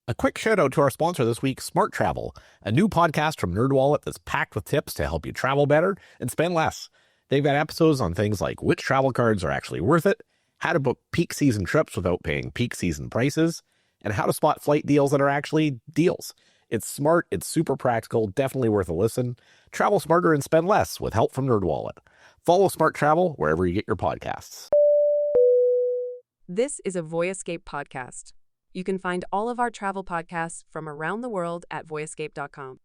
A quick shout out to our sponsor this week, Smart Travel, a new podcast from NerdWallet that's packed with tips to help you travel better and spend less. They've got episodes on things like which travel cards are actually worth it, how to book peak season trips without paying peak season prices, and how to spot flight deals that are actually deals. It's smart, it's super practical, definitely worth a listen. Travel smarter and spend less with help from NerdWallet. Follow Smart Travel wherever you get your podcasts. This is a Voyescape podcast. You can find all of our travel podcasts from around the world at voyescape.com.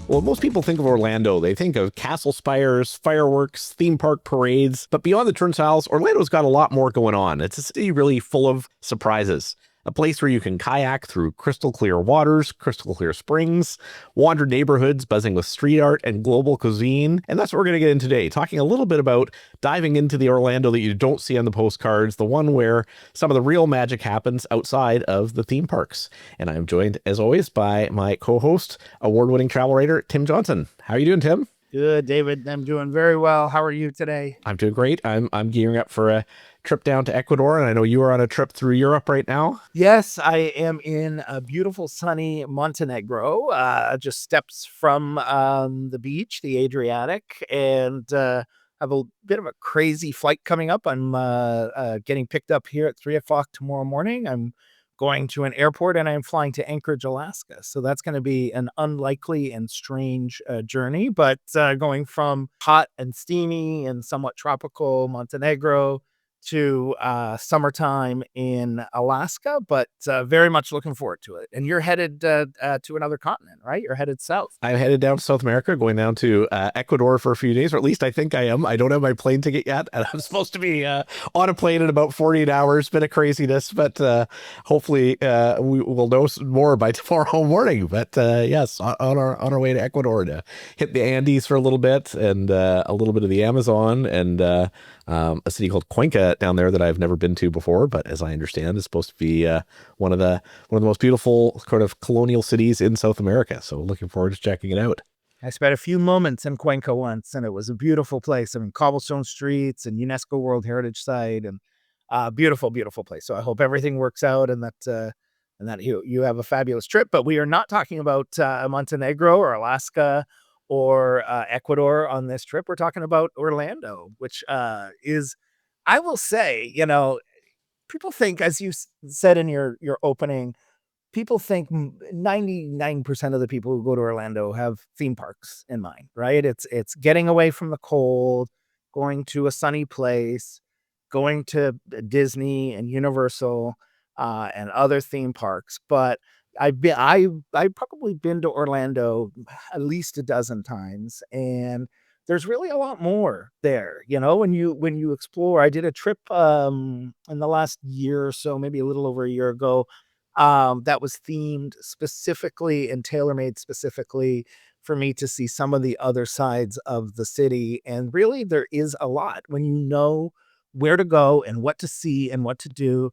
Well, most people think of Orlando. They think of castle spires, fireworks, theme park parades. But beyond the turnstiles, Orlando's got a lot more going on. It's a city really full of surprises. A place where you can kayak through crystal clear waters, crystal clear springs, wander neighborhoods buzzing with street art and global cuisine. And that's what we're going to get in today, talking a little bit about diving into the Orlando that you don't see on the postcards, the one where some of the real magic happens outside of the theme parks. And I'm joined, as always, by my co-host, award-winning travel writer, Tim Johnson. How are you doing, Tim? Good, David. I'm doing very well. How are you today? I'm doing great. I'm gearing up for a trip down to Ecuador, and I know you are on a trip through Europe right now. Yes, I am in a beautiful, sunny Montenegro, just steps from the beach, the Adriatic, and have a bit of a crazy flight coming up. I'm getting picked up here at 3 o'clock tomorrow morning. I'm going to an airport, and I'm flying to Anchorage, Alaska. So that's going to be an unlikely and strange journey, but going from hot and steamy and somewhat tropical Montenegro to summertime in Alaska, but very much looking forward to it. And you're headed to another continent, right? You're headed south. I'm headed down to South America, going down to Ecuador for a few days, or at least I think I am. I don't have my plane ticket yet, and I'm supposed to be on a plane in about 48 hours. Bit of craziness, but hopefully we will know more by tomorrow morning. But yes, on our way to Ecuador to hit the Andes for a little bit, and a little bit of the Amazon, and a city called Cuenca down there that I've never been to before, but as I understand, is supposed to be one of the most beautiful kind of colonial cities in South America. So looking forward to checking it out. I spent a few moments in Cuenca once, and it was a beautiful place. I mean, cobblestone streets and UNESCO World Heritage Site, and beautiful, beautiful place. So I hope everything works out, and that you have a fabulous trip. But we are not talking about Montenegro or Alaska or Ecuador on this trip. We're talking about Orlando, which is, I will say, people think, as you said in your opening, people think 99% of the people who go to Orlando have theme parks in mind, right? It's getting away from the cold, going to a sunny place, going to Disney and Universal and other theme parks. But I've probably been to Orlando at least a dozen times, and there's really a lot more there. When you explore. I did a trip in the last year or so, maybe a little over a year ago, that was themed specifically and tailor-made specifically for me to see some of the other sides of the city. And really, there is a lot when you know where to go and what to see and what to do.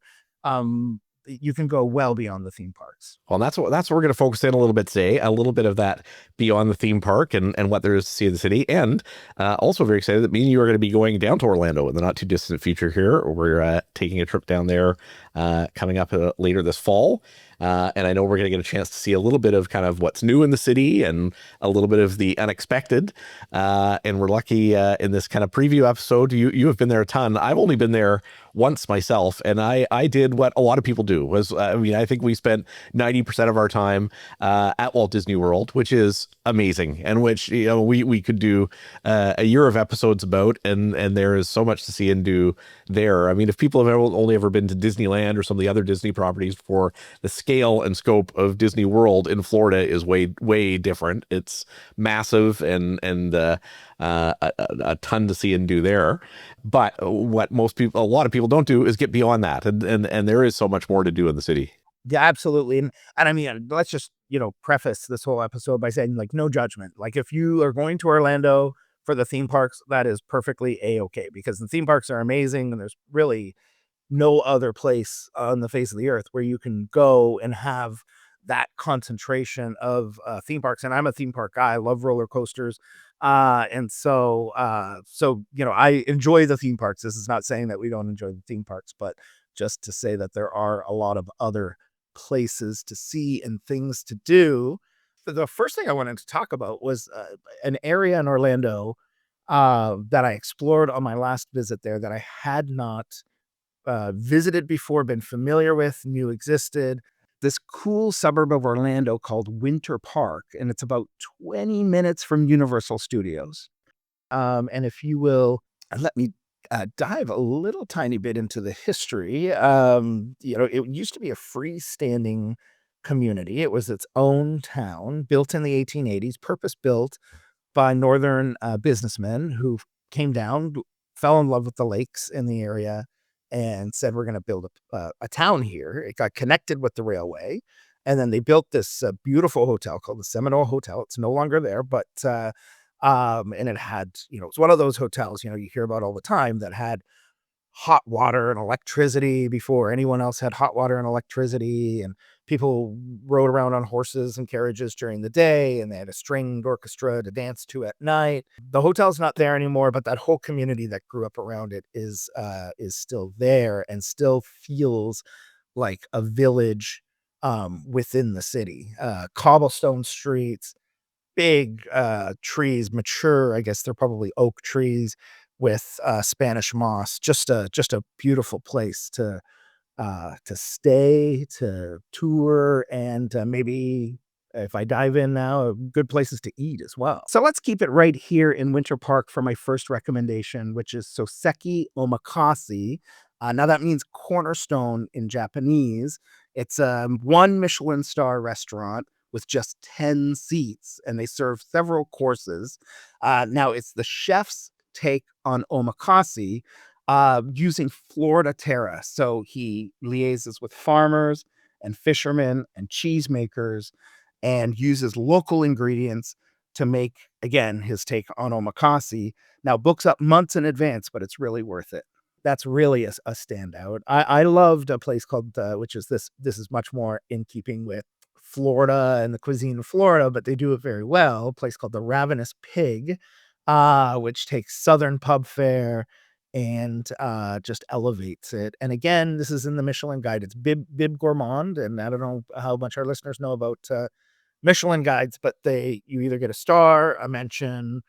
You can go well beyond the theme parks. Well, that's what we're going to focus in a little bit today, a little bit of that beyond the theme park and what there is to see in the city. And also very excited that me and you are going to be going down to Orlando in the not too distant future here. We're taking a trip down there coming up later this fall. And I know we're going to get a chance to see a little bit of kind of what's new in the city and a little bit of the unexpected. And we're lucky in this kind of preview episode. You have been there a ton. I've only been there once myself, and I did what a lot of people do. I think we spent 90% of our time at Walt Disney World, which is amazing, and which we could do a year of episodes about, and there is so much to see and do there. I mean, if people have only ever been to Disneyland or some of the other Disney properties before, the scale and scope of Disney World in Florida is way different. It's massive and a ton to see and do there. But what a lot of people don't do is get beyond that, and there is so much more to do in the city. Yeah, absolutely. And I mean, let's just, preface this whole episode by saying, like, no judgment. Like, if you are going to Orlando for the theme parks, that is perfectly A-okay, because the theme parks are amazing, and there's really no other place on the face of the earth where you can go and have that concentration of theme parks. And I'm a theme park guy. I love roller coasters. So I enjoy the theme parks. This is not saying that we don't enjoy the theme parks, but just to say that there are a lot of other places to see and things to do. The first thing I wanted to talk about was an area in Orlando that I explored on my last visit there that I had not visited before, been familiar with, knew existed. This cool suburb of Orlando called Winter Park, and it's about 20 minutes from Universal Studios. And if you will, let me dive a little tiny bit into the history. It used to be a freestanding community. It was its own town, built in the 1880s, purpose built by northern businessmen who came down, fell in love with the lakes in the area, and said, "We're going to build a town here." It got connected with the railway, and then they built this beautiful hotel called the Seminole Hotel. It's no longer there, but and it had, it's one of those hotels you hear about all the time that had hot water and electricity before anyone else had hot water and electricity, and people rode around on horses and carriages during the day, and they had a stringed orchestra to dance to at night. The hotel's not there anymore, but that whole community that grew up around it is still there and still feels like a village within the city. Cobblestone streets, big trees, mature, I guess they're probably oak trees with Spanish moss. Just a beautiful place to stay, to tour, and maybe if I dive in now, good places to eat as well. So let's keep it right here in Winter Park for my first recommendation, which is Soseki Omakase. Now that means cornerstone in Japanese. It's a one Michelin star restaurant with just 10 seats, and they serve several courses. Now it's the chef's take on omakase, using Florida terra. So he liaises with farmers and fishermen and cheesemakers and uses local ingredients to make, again, his take on omakase. Now, books up months in advance, but it's really worth it. That's really a standout. I loved a place called, which is this is much more in keeping with Florida and the cuisine of Florida, but they do it very well. A place called the Ravenous Pig, which takes Southern pub fare and just elevates it. And again, this is in the Michelin Guide. It's Bib Gourmand, and I don't know how much our listeners know about Michelin guides, but you either get a star, a mention.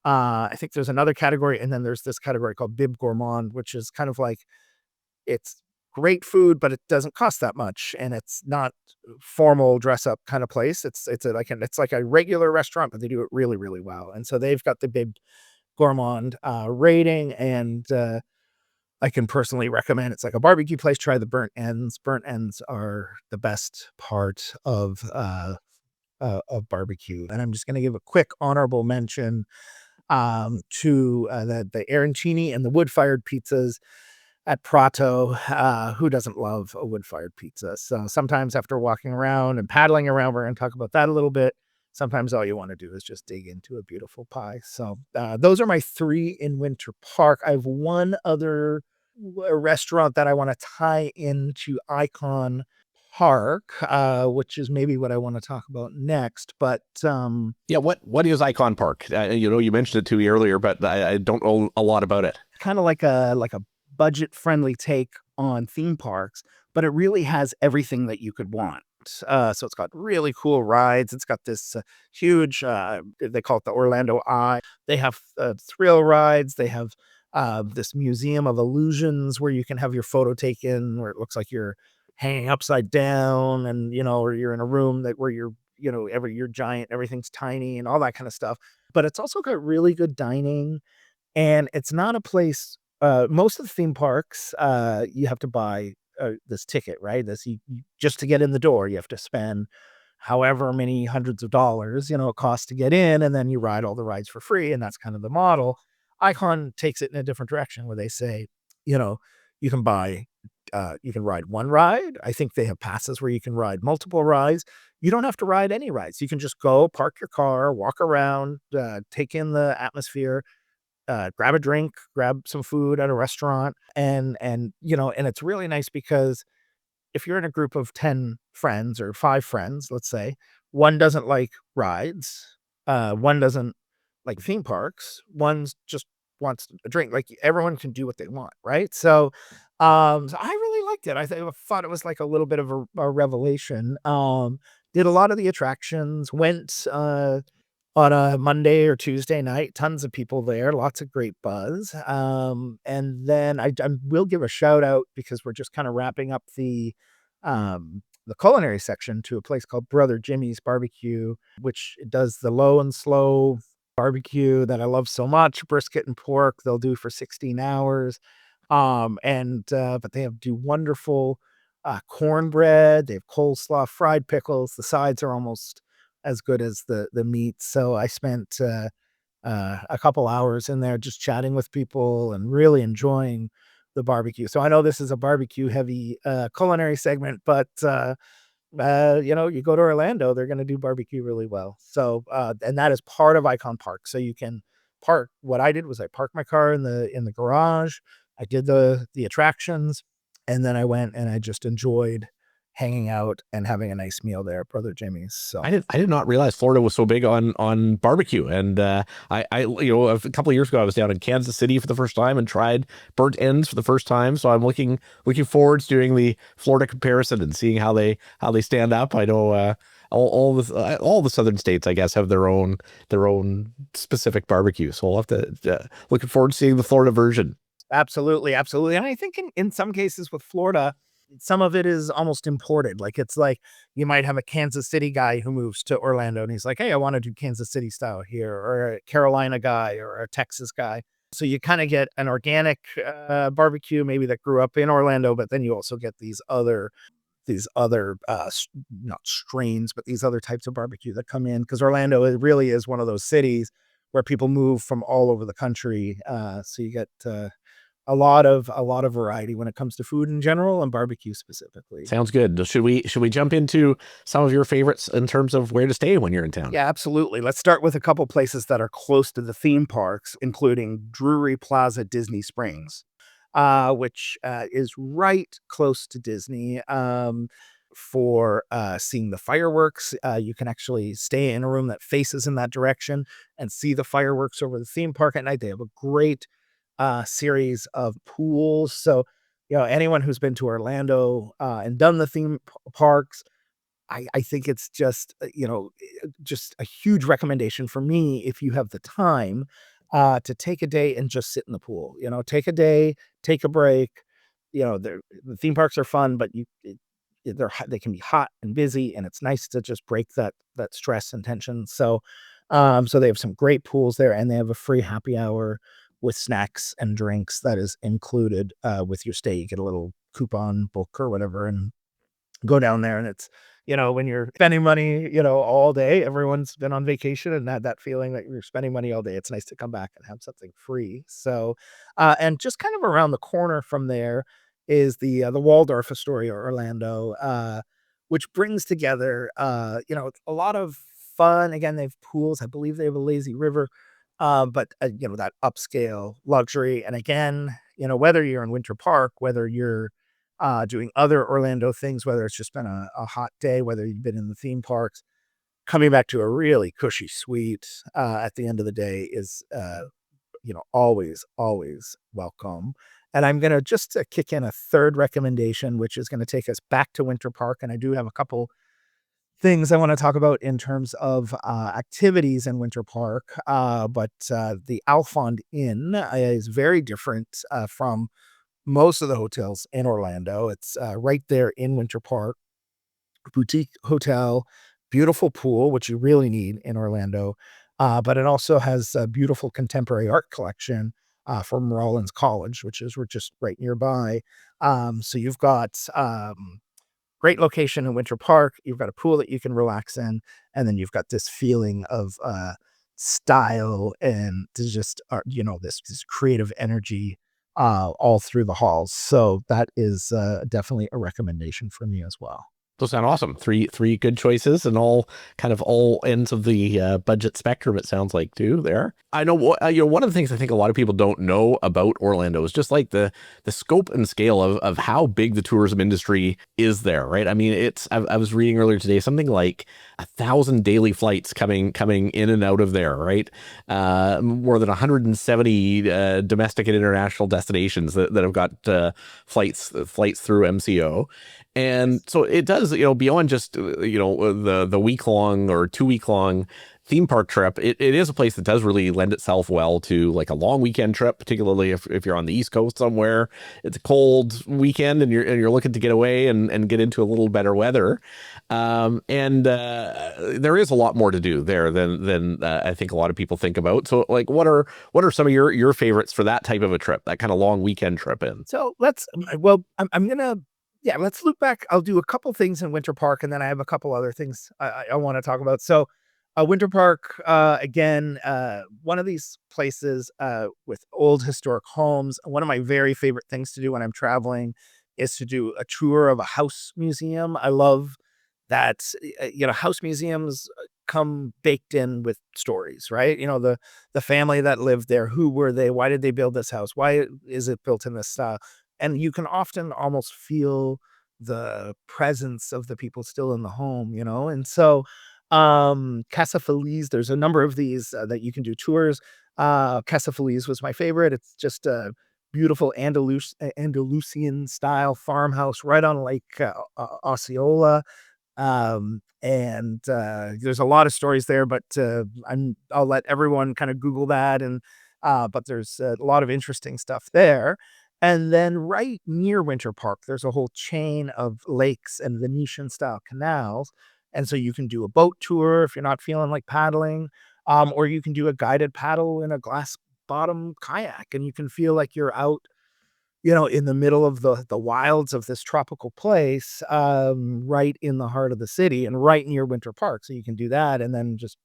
I think there's another category, and then there's this category called Bib Gourmand, which is kind of like it's great food, but it doesn't cost that much, and it's not formal dress up kind of place. It's like a regular restaurant, but they do it really really well. And so they've got the Bib Gourmand rating, and I can personally recommend. It's like a barbecue place. Try the burnt ends. Burnt ends are the best part of barbecue. And I'm just going to give a quick honorable mention to the arancini and the wood fired pizzas at Prato. Who doesn't love a wood fired pizza? So sometimes after walking around and paddling around, we're going to talk about that a little bit. Sometimes all you want to do is just dig into a beautiful pie. So those are my three in Winter Park. I have one other restaurant that I want to tie into Icon Park, which is maybe what I want to talk about next. But Yeah, what is Icon Park? You mentioned it to me earlier, but I don't know a lot about it. kind of like a budget friendly take on theme parks, but it really has everything that you could want. So it's got really cool rides. It's got this huge, they call it the Orlando Eye. They have thrill rides. They have this museum of illusions where you can have your photo taken, where it looks like you're hanging upside down, and or you're in a room where you're giant, everything's tiny, and all that kind of stuff. But it's also got really good dining, and it's not a place. Most of the theme parks, you have to buy this ticket, right? Just to get in the door, you have to spend however many hundreds of dollars, it costs to get in, and then you ride all the rides for free, and that's kind of the model. Icon takes it in a different direction, where they say, you know, you can buy, you can ride one ride. I think they have passes where you can ride multiple rides. You don't have to ride any rides. You can just go park your car, walk around, take in the atmosphere, grab a drink, grab some food at a restaurant, and it's really nice because if you're in a group of 10 friends or 5 friends, let's say, one doesn't like rides, one doesn't like theme parks, one's just wants a drink. Like everyone can do what they want, right? So I really liked it. I thought it was like a little bit of a revelation. Did a lot of the attractions, went on a Monday or Tuesday night, tons of people there, lots of great buzz. And then I will give a shout out because we're just kind of wrapping up the culinary section to a place called Brother Jimmy's Barbecue, which does the low and slow barbecue that I love so much, brisket and pork they'll do for 16 hours. But they do wonderful cornbread, they have coleslaw, fried pickles. The sides are almost as good as the meat. So I spent a couple hours in there just chatting with people and really enjoying the barbecue. So I know this is a barbecue heavy culinary segment, but you go to Orlando, they're going to do barbecue really well. So and that is part of Icon Park. So you can park. What I did was I parked my car in the garage. I did the attractions, and then I went and I just enjoyed hanging out and having a nice meal there at Brother Jimmy's. So I did not realize Florida was so big on barbecue. And a couple of years ago I was down in Kansas City for the first time and tried burnt ends for the first time. So I'm looking forward to doing the Florida comparison and seeing how they stand up. I know all the southern states, I guess, have their own specific barbecue. So we'll have to looking forward to seeing the Florida version. absolutely, absolutely. And I think in some cases with Florida, some of it is almost imported. Like it's like you might have a Kansas City guy who moves to Orlando and he's like, "Hey, I want to do Kansas City style here," or a Carolina guy or a Texas guy. So you kind of get an organic barbecue, maybe that grew up in Orlando, but then you also get these other not strains, but these other types of barbecue that come in because Orlando it really is one of those cities where people move from all over the country. So you get a lot of variety when it comes to food in general and barbecue specifically. Sounds good. Should we jump into some of your favorites in terms of where to stay when you're in town? Yeah, absolutely. Let's start with a couple places that are close to the theme parks, including Drury Plaza Disney Springs, which is right close to Disney. For seeing the fireworks, you can actually stay in a room that faces in that direction and see the fireworks over the theme park at night. They have a great series of pools. So, anyone who's been to Orlando and done the parks, I think it's just a huge recommendation for me if you have the time to take a day and just sit in the pool. Take a day, take a break. The theme parks are fun, but they can be hot and busy, and it's nice to just break that stress and tension. So they have some great pools there, and they have a free happy hour with snacks and drinks that is included with your stay. You get a little coupon book or whatever, and go down there and it's when you're spending money all day, everyone's been on vacation and that feeling that you're spending money all day, it's nice to come back and have something free. So and just kind of around the corner from there is the Waldorf Astoria Orlando, which brings together a lot of fun. Again, they have pools, I believe they have a lazy river, but that upscale luxury. And again, whether you're in Winter Park, whether you're doing other Orlando things, whether it's just been a hot day, whether you've been in the theme parks, coming back to a really cushy suite at the end of the day is, always, always welcome. And I'm going to just kick in a third recommendation, which is going to take us back to Winter Park. And I do have a couple things I want to talk about in terms of activities in Winter Park. But the Alfond Inn is very different from most of the hotels in Orlando. It's right there in Winter Park, boutique hotel, beautiful pool, which you really need in Orlando. But it also has a beautiful contemporary art collection from Rollins College, which is we're just right nearby. So you've got great location in Winter Park. You've got a pool that you can relax in, and then you've got this feeling of style and just this creative energy all through the halls. So that is definitely a recommendation for me as well. Those sound awesome. Three good choices, and all kind of all ends of the budget spectrum. It sounds like too. There, I know. One of the things I think a lot of people don't know about Orlando is just like the scope and scale of how big the tourism industry is there. Right. I mean, I was reading earlier today something like 1,000 daily flights coming in and out of there. Right. More than 170 domestic and international destinations that have got flights through MCO. And so it does, beyond just, the week long or 2 week long theme park trip, it is a place that does really lend itself well to like a long weekend trip, particularly if you're on the East Coast somewhere. It's a cold weekend and you're looking to get away and get into a little better weather. And there is a lot more to do there than I think a lot of people think about. So like what are some of your favorites for that type of a trip, that kind of long weekend trip in? So I'm gonna, yeah, let's loop back. I'll do a couple things in Winter Park, and then I have a couple other things I want to talk about. So, Winter Park, again, one of these places with old historic homes. One of my very favorite things to do when I'm traveling is to do a tour of a house museum. I love that, house museums come baked in with stories, right? The family that lived there, who were they? Why did they build this house? Why is it built in this style? And you can often almost feel the presence of the people still in the home, and so Casa Feliz, there's a number of these that you can do tours. Casa Feliz was my favorite. It's just a beautiful Andalusian style farmhouse right on Lake Osceola. And there's a lot of stories there, but I'll let everyone kind of Google that. But there's a lot of interesting stuff there. And then right near Winter Park, there's a whole chain of lakes and Venetian style canals. And so you can do a boat tour if you're not feeling like paddling, or you can do a guided paddle in a glass bottom kayak, and you can feel like you're out, in the middle of the wilds of this tropical place, right in the heart of the city and right near Winter Park. So you can do that and then just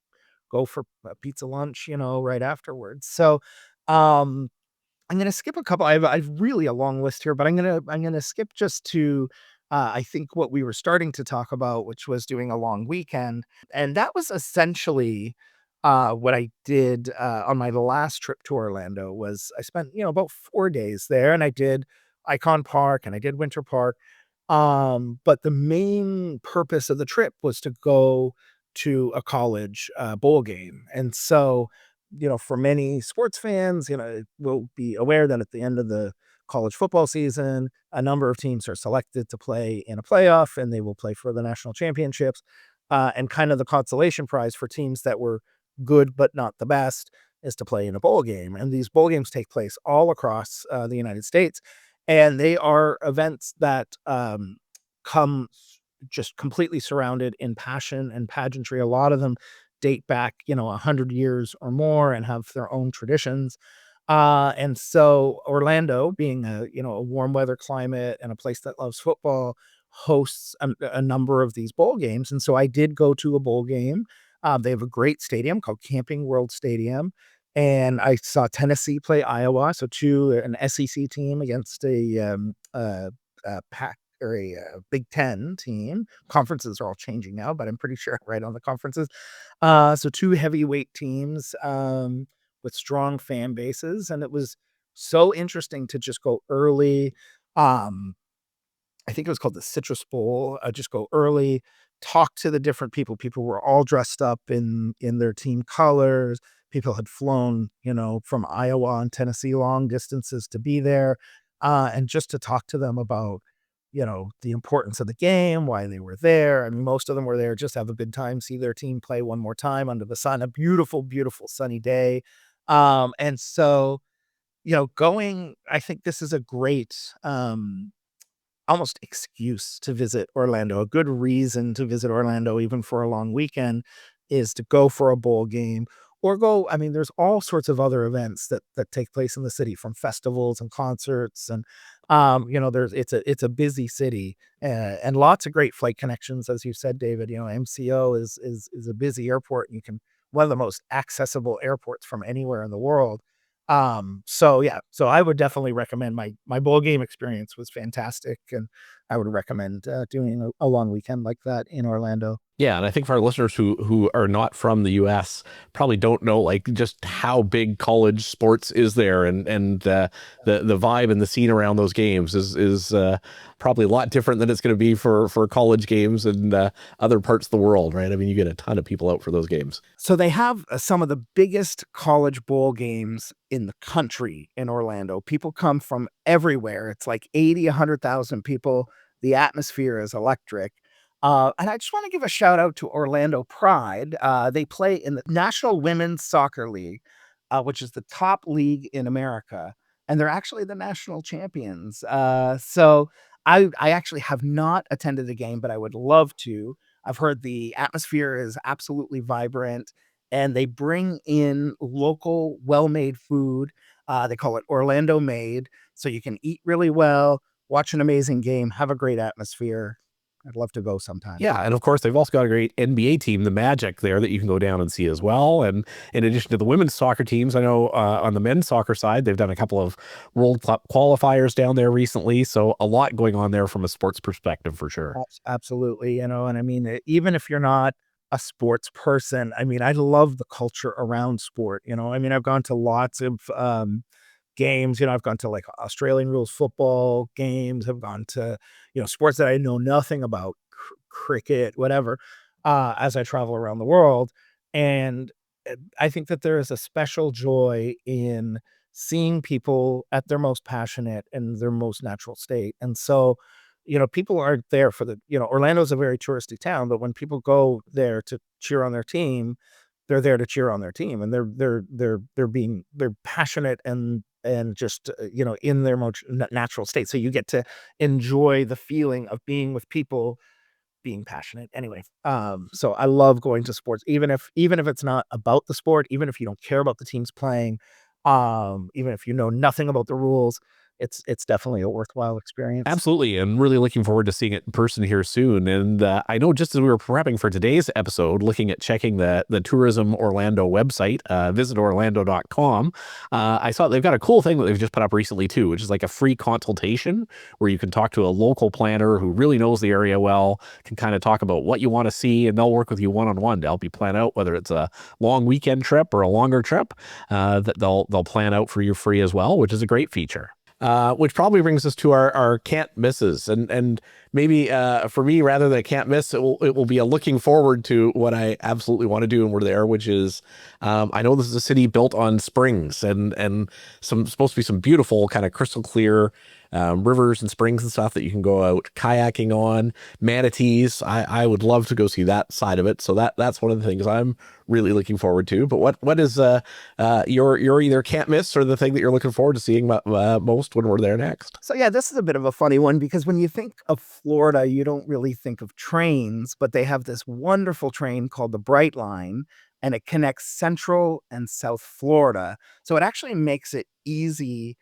go for a pizza lunch, right afterwards. So, um, I'm gonna skip a couple. I've really a long list here, but I'm gonna skip just to I think what we were starting to talk about, which was doing a long weekend, and that was essentially what I did on my last trip to Orlando. Was I spent about 4 days there, and I did Icon Park and I did Winter Park. But the main purpose of the trip was to go to a college bowl game, and so for many sports fans, will be aware that at the end of the college football season, a number of teams are selected to play in a playoff and they will play for the national championships. And kind of the consolation prize for teams that were good but not the best is to play in a bowl game. And these bowl games take place all across the United States. And they are events that come just completely surrounded in passion and pageantry. A lot of them date back, 100 years or more and have their own traditions. And so Orlando, being a warm weather climate and a place that loves football, hosts a number of these bowl games. And so I did go to a bowl game. They have a great stadium called Camping World Stadium. And I saw Tennessee play Iowa. So an SEC team against a Pac or a Big Ten team. Conferences are all changing now, but I'm pretty sure right on the conferences. So two heavyweight teams with strong fan bases, and it was so interesting to just go early. Um, I think it was called the Citrus Bowl. Just go early, talk to the different people. People were all dressed up in their team colors. People had flown, from Iowa and Tennessee long distances to be there, and just to talk to them about, the importance of the game, why they were there. I mean, most of them were there just to have a good time, see their team play one more time under the sun. A beautiful, beautiful sunny day, and so going. I think this is a great almost excuse to visit Orlando. A good reason to visit Orlando, even for a long weekend, is to go for a bowl game or go. I mean, there's all sorts of other events that take place in the city, from festivals and concerts, and there's it's a busy city, and lots of great flight connections, as you said, David. MCO is a busy airport, and you can one of the most accessible airports from anywhere in the world. So yeah, so I would definitely recommend my bowl game experience was fantastic, and I would recommend doing a long weekend like that in Orlando. Yeah, and I think for our listeners who are not from the U.S. probably don't know like just how big college sports is there, and the vibe and the scene around those games is probably a lot different than it's going to be for college games in other parts of the world, right? I mean, you get a ton of people out for those games. So they have some of the biggest college bowl games in the country in Orlando. People come from everywhere. It's like 80, 100,000 people. The atmosphere is electric. And I just want to give a shout out to Orlando Pride. They play in the National Women's Soccer League, which is the top league in America. And they're actually the national champions. So I actually have not attended a game, but I would love to. I've heard the atmosphere is absolutely vibrant and they bring in local, well-made food. They call it Orlando Made, so you can eat really well, watch an amazing game, have a great atmosphere. I'd love to go sometime. Yeah, and of course they've also got a great NBA team, the Magic, there that you can go down and see as well. And in addition to the women's soccer teams, I know on the men's soccer side they've done a couple of World Cup qualifiers down there recently. So a lot going on there from a sports perspective for sure. Absolutely, and I mean, even if you're not a sports person, I mean, I love the culture around sport, I mean, I've gone to lots of, games, I've gone to, like, Australian rules football games, I've gone to, sports that I know nothing about, cricket, whatever, as I travel around the world, and, I think that there is a special joy in seeing people at their most passionate and their most natural state, and so, people aren't there for Orlando's a very touristy town, but when people go there to cheer on their team, they're there to cheer on their team, and they're passionate and just, in their most natural state. So you get to enjoy the feeling of being with people, being passionate. Anyway, so I love going to sports, even if it's not about the sport, even if you don't care about the teams playing, even if you know nothing about the rules, it's definitely a worthwhile experience. Absolutely, and really looking forward to seeing it in person here soon. And I know just as we were prepping for today's episode, looking at checking the Tourism Orlando website, visitorlando.com, I saw they've got a cool thing that they've just put up recently too, which is like a free consultation where you can talk to a local planner who really knows the area well, can kind of talk about what you want to see, and they'll work with you one-on-one to help you plan out whether it's a long weekend trip or a longer trip that they'll plan out for you free as well, which is a great feature. Which probably brings us to our can't misses, and maybe for me, rather than a can't miss, it will be a looking forward to what I absolutely want to do when we're there, which is I know this is a city built on springs and some supposed to be some beautiful kind of crystal clear rivers and springs and stuff that you can go out kayaking on, manatees. I would love to go see that side of it. So that's one of the things I'm really looking forward to. But what is your either can't miss or the thing that you're looking forward to seeing most when we're there next? So yeah, this is a bit of a funny one because when you think of Florida, you don't really think of trains, but they have this wonderful train called the Bright Line, and it connects Central and South Florida. So it actually makes it easy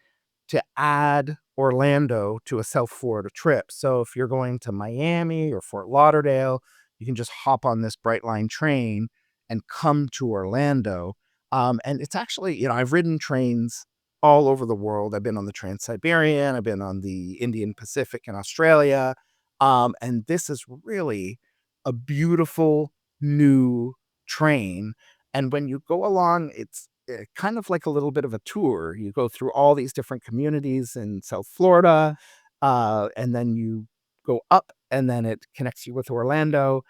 to add Orlando to a South Florida trip. So if you're going to Miami or Fort Lauderdale, you can just hop on this Bright Line train and come to Orlando. And it's actually, I've ridden trains all over the world. I've been on the Trans-Siberian, I've been on the Indian Pacific in Australia. And this is really a beautiful new train. And when you go along, it's kind of like a little bit of a tour. You go through all these different communities in South Florida, and then you go up, and then it connects you with Orlando.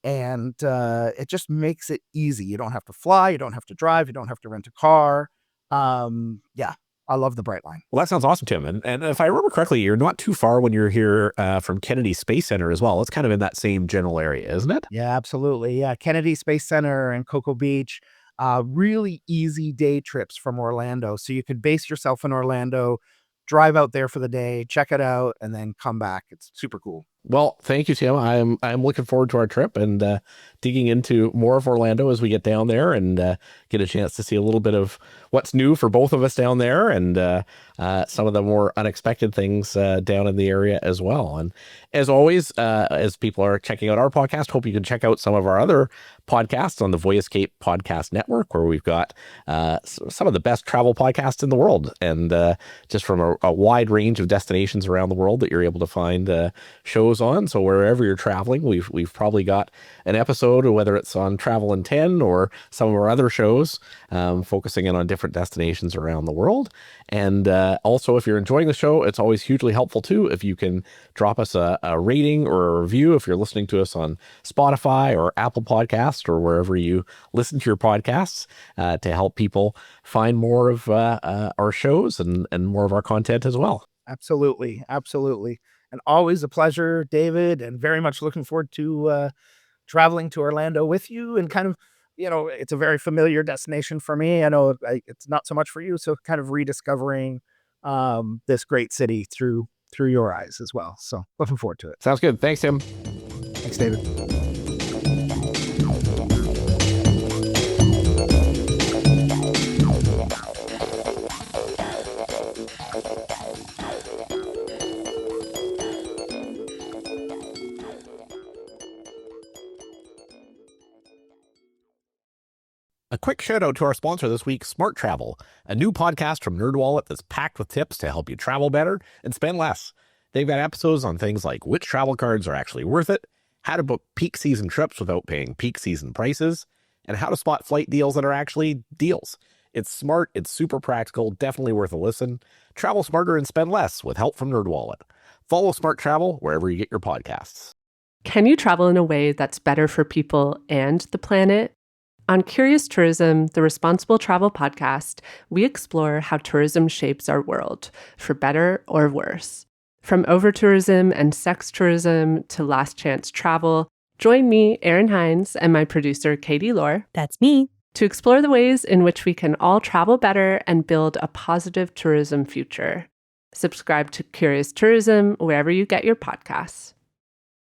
And it just makes it easy. You don't have to fly, you don't have to drive, you don't have to rent a car. Yeah, I love the Bright Line. Well, that sounds awesome, Tim. And if I remember correctly, you're not too far when you're here from Kennedy Space Center as well. It's kind of in that same general area, isn't it? Yeah, absolutely. Yeah, Kennedy Space Center and Cocoa Beach, really easy day trips from Orlando. So you could base yourself in Orlando, drive out there for the day, check it out, and then come back. It's super cool. Well, thank you, Tim. I'm looking forward to our trip and digging into more of Orlando as we get down there and get a chance to see a little bit of what's new for both of us down there and some of the more unexpected things down in the area as well. And as always, as people are checking out our podcast, hope you can check out some of our other podcasts on the Voyascape Podcast Network, where we've got some of the best travel podcasts in the world, and just from a wide range of destinations around the world that you're able to find shows on. So wherever you're traveling, we've probably got an episode, whether it's on Travel in 10 or some of our other shows, focusing in on different destinations around the world. And also, if you're enjoying the show, it's always hugely helpful too if you can drop us a rating or a review if you're listening to us on Spotify or Apple Podcasts or wherever you listen to your podcasts, to help people find more of our shows and more of our content as well. Absolutely. Absolutely. And always a pleasure, David, and very much looking forward to traveling to Orlando with you, and kind of, it's a very familiar destination for me. I know it's not so much for you. So kind of rediscovering this great city through your eyes as well. So looking forward to it. Sounds good. Thanks, Tim. Thanks, David. A quick shout out to our sponsor this week, Smart Travel, a new podcast from NerdWallet that's packed with tips to help you travel better and spend less. They've got episodes on things like which travel cards are actually worth it, how to book peak season trips without paying peak season prices, and how to spot flight deals that are actually deals. It's smart, it's super practical, definitely worth a listen. Travel smarter and spend less with help from NerdWallet. Follow Smart Travel wherever you get your podcasts. Can you travel in a way that's better for people and the planet? On Curious Tourism, the Responsible Travel podcast, we explore how tourism shapes our world, for better or worse. From over-tourism and sex tourism to last chance travel, join me, Erin Hines, and my producer, Katie Lohr. That's me. To explore the ways in which we can all travel better and build a positive tourism future. Subscribe to Curious Tourism wherever you get your podcasts.